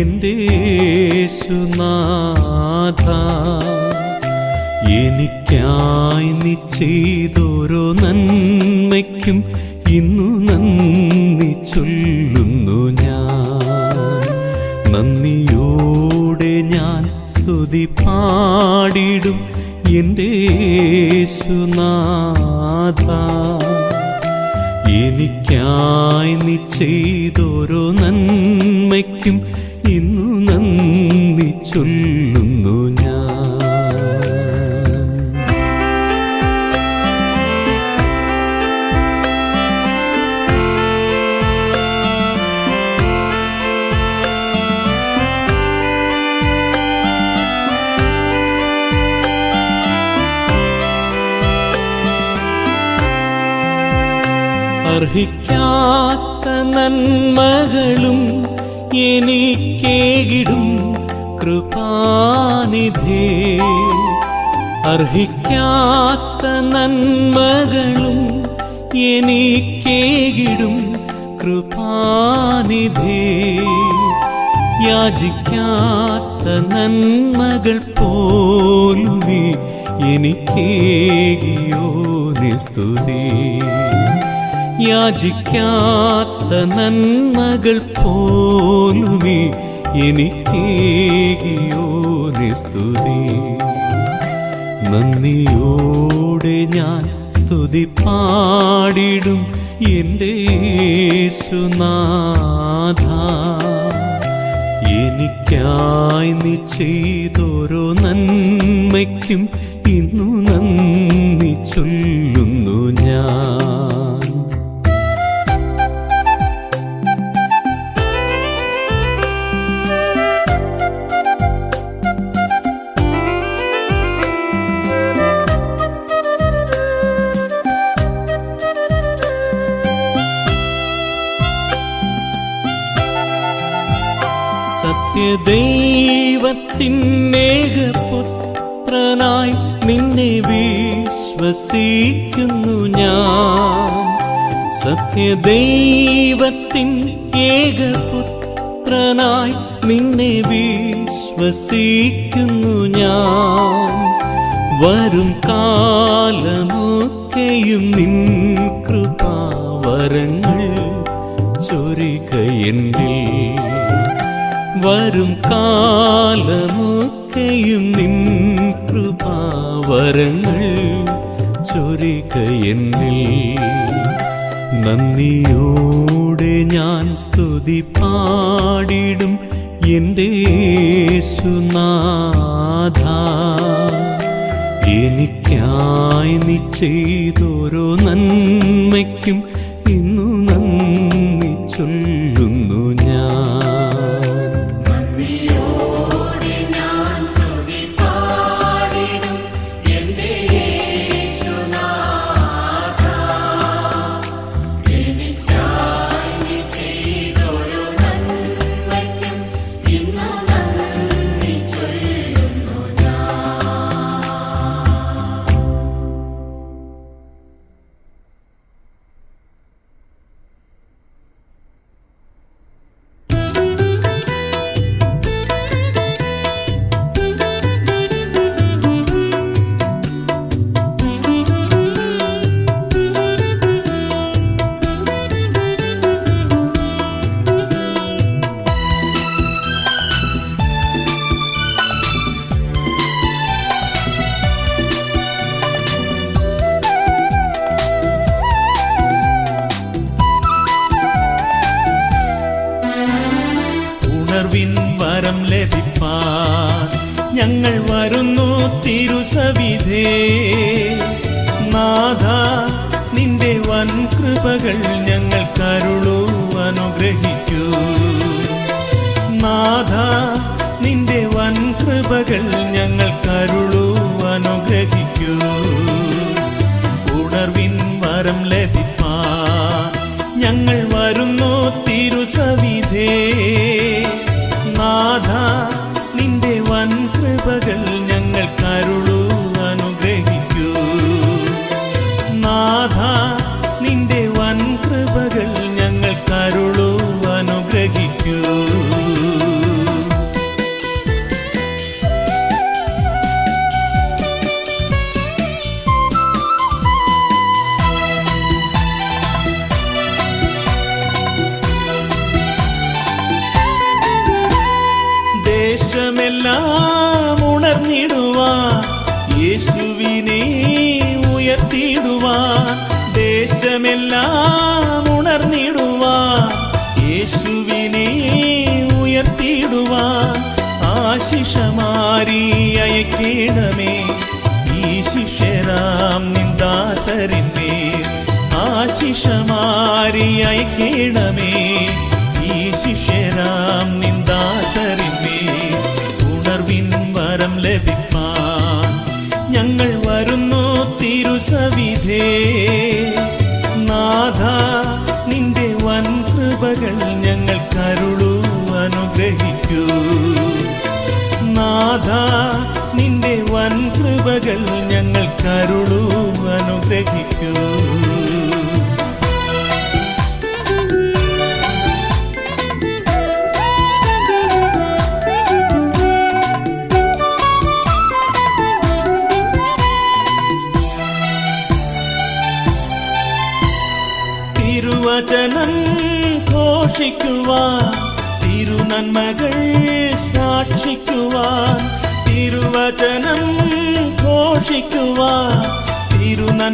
എൻ്റെ യേശുനാഥ. എനിക്കായി നീ ചെയ്തോരോ നന്മയ്ക്കും ഇന്നു നന്ദി ചൊല്ലുന്നു ഞാൻ. നന്ദിയോടെ ഞാൻ സ്തുതി പാടിടും എൻ്റെ യേശുനാഥ. എനിക്കായി നീ ചെയ്തോരോ നന്മയ്ക്കും ഇന്നു നന്ദി ചൊല്ലുന്നു ഞാൻ. അർഹിക്കാത്ത നന്മകളും എനിക്കേകിടും കൃപാനിധേ. അർഹിക്കാത്ത നന്മകളും എനിക്കേകിടും കൃപാനിധേ. യാചിക്കാത്ത നന്മകൾ പോലുമേ എനിക്കേകിയോ നിസ്തുതി. യാചിക്കാത്ത നന്മകൾ പോലുമേ എനിക്കേകിയോ നിസ്തുതി. നന്ദിയോടെ ഞാൻ സ്തുതി പാടിടും എൻ്റെ യേശുനാഥ. എനിക്കായി നീ ചെയ്തോരോ നന്മയ്ക്കും ഇന്നു നന്ദി ചൊല്ലുന്നു ഞാൻ. സത്യദൈവത്തിനേകപുത്രനായി നിന്നെ വിശ്വസിക്കുന്നു ഞാൻ. സത്യദൈവത്തിൻ ഏകപുത്രനായി നിന്നെ വിശ്വസിക്കുന്നു ഞാൻ. വരും കാലമൊക്കെയും നിൻ കൃപാവരങ്ങൾ ചൊരികയെന്നിൽ. വരും കാലമൊക്കെയും നിൻ കൃപാവരങ്ങൾ ചൊരികയെന്നിൽ. നന്ദിയോടെ ഞാൻ സ്തുതി പാടിടും എൻ്റെ യേശുനാഥ. എനിക്കായി നീ ചെയ്തോരോ നന്മയ്ക്കും ഇന്നു നന്ദി ചൊല്ലുന്നു ഞാൻ. വരം ലഭിപ്പാൻ ഞങ്ങൾ വരുന്നു തിരുസവിധേ. നാഥ നിന്റെ വൻ കൃപകൾ ഞങ്ങൾ കരുളൂ അനുഗ്രഹിക്കൂ. നാഥ നിന്റെ വൻ കൃപകൾ ഞങ്ങൾ കരുളൂ അനുഗ്രഹിക്കൂ. ഉണർവിൻ വരം ലഭിപ്പാൻ ഞങ്ങൾ വരുന്നു തിരുസവിധേ. നാഥ നിന്റെ വൻ കൃപകൾ ഞങ്ങൾ കരുളൂ അനുഗ്രഹിക്കൂ. നാഥ നിന്റെ വൻ കൃപകൾ ഞങ്ങൾ കരുളൂ അനുഗ്രഹിക്കൂ. ദേശമെല്ലാം ഉണർന്നിടുവാൻ യേശുവിനെ ഉയർത്തിടുവാൻ ദേശമെല്ലാം ഉണർന്നിടുവാൻ യേശുവിനെ ഉയർത്തിടുവാൻ ആശിഷമാരി അയക്കേണമേ ഈ ശിഷ്യരാം നിന്ദാസരിന്മേൽ ആശിഷമാരി അയക്കേണമേ ഈ ശിഷ്യരാം നിന്ദാസരിന്മേൽ ഉണർവിൻ വരം ലഭിപ്പാൻ ഞങ്ങൾ വരുന്നു തിരുസവിധേ നാഥ നിന്റെ വൻ കൃപകൾ ഞങ്ങൾ കരുളൂ അനുഗ്രഹിക്കൂ നാഥ നിന്റെ വൻ കൃപകൾ ഞങ്ങൾ കരുളൂ അനുഗ്രഹിക്കൂ തിരുവചനം ഘോഷിക്കുവാൻ തിരുനന്മകൾ സാക്ഷിക്കുവാൻ തിരുവചനം ഘോഷിക്കുവാൻ തിരുനന്മ